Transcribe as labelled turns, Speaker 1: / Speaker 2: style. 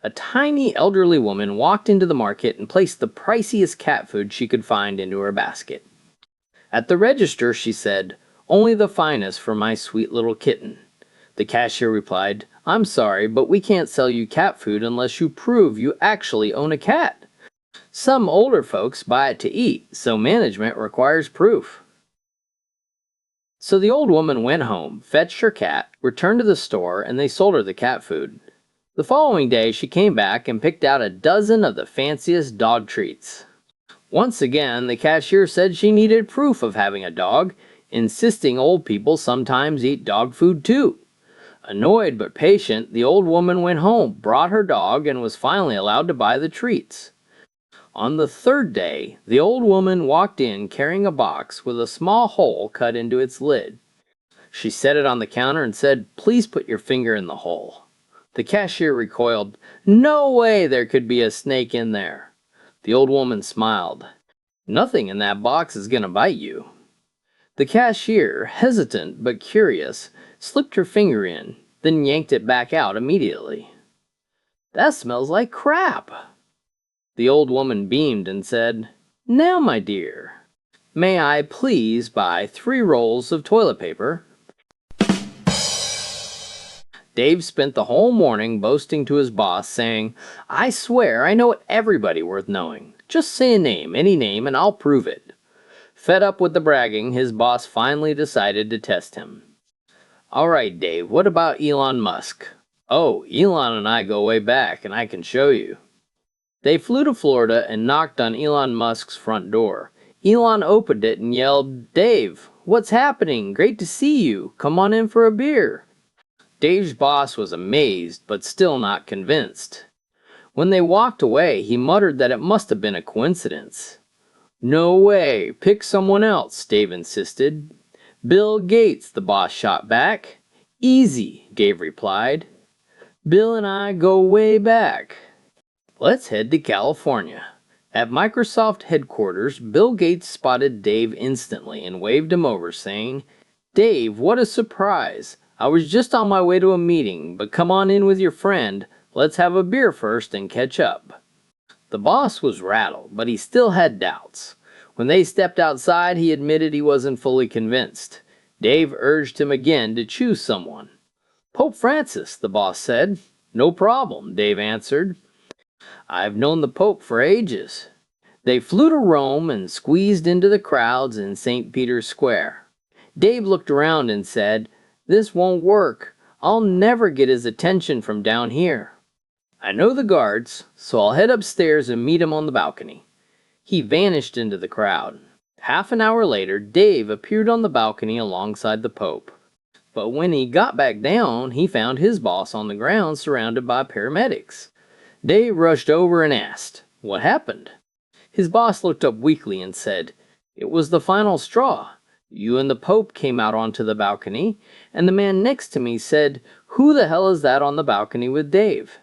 Speaker 1: A tiny elderly woman walked into the market and placed the priciest cat food she could find into her basket. At the register, she said, "Only the finest for my sweet little kitten." The cashier replied, "I'm sorry, but we can't sell you cat food unless you prove you actually own a cat. Some older folks buy it to eat, so management requires proof." So the old woman went home, fetched her cat, returned to the store, and they sold her the cat food. The following day she came back and picked out a dozen of the fanciest dog treats. Once again, the cashier said she needed proof of having a dog, insisting old people sometimes eat dog food too. Annoyed but patient, the old woman went home, brought her dog, and was finally allowed to buy the treats. On the third day, the old woman walked in carrying a box with a small hole cut into its lid. She set it on the counter and said, "Please put your finger in the hole." The cashier recoiled. "No way there could be a snake in there." The old woman smiled. "Nothing in that box is going to bite you." The cashier, hesitant but curious, slipped her finger in, then yanked it back out immediately. "That smells like crap." The old woman beamed and said, "Now, my dear, may I please buy 3 rolls of toilet paper?" Dave spent the whole morning boasting to his boss, saying, "I swear I know everybody worth knowing. Just say a name, any name, and I'll prove it." Fed up with the bragging, his boss finally decided to test him. "All right, Dave, what about Elon Musk?" "Oh, Elon and I go way back, and I can show you." They flew to Florida and knocked on Elon Musk's front door. Elon opened it and yelled, "Dave, what's happening? Great to see you. Come on in for a beer." Dave's boss was amazed, but still not convinced. When they walked away, he muttered that it must have been a coincidence. "No way, pick someone else," Dave insisted. "Bill Gates," the boss shot back. "Easy," Dave replied. "Bill and I go way back." Let's head to California. At Microsoft headquarters, Bill Gates spotted Dave instantly and waved him over, saying, "Dave, what a surprise. I was just on my way to a meeting, but come on in with your friend. Let's have a beer first and catch up." The boss was rattled, but he still had doubts. When they stepped outside, he admitted he wasn't fully convinced. Dave urged him again to choose someone. "Pope Francis," the boss said. "No problem," Dave answered. "I've known the Pope for ages." They flew to Rome and squeezed into the crowds in St. Peter's Square. Dave looked around and said, "This won't work. I'll never get his attention from down here." "I know the guards, so I'll head upstairs and meet him on the balcony." He vanished into the crowd. Half an hour later, Dave appeared on the balcony alongside the Pope. But when he got back down, he found his boss on the ground surrounded by paramedics. Dave rushed over and asked, "What happened?" His boss looked up weakly and said, "It was the final straw. You and the Pope came out onto the balcony, and the man next to me said, 'Who the hell is that on the balcony with Dave?'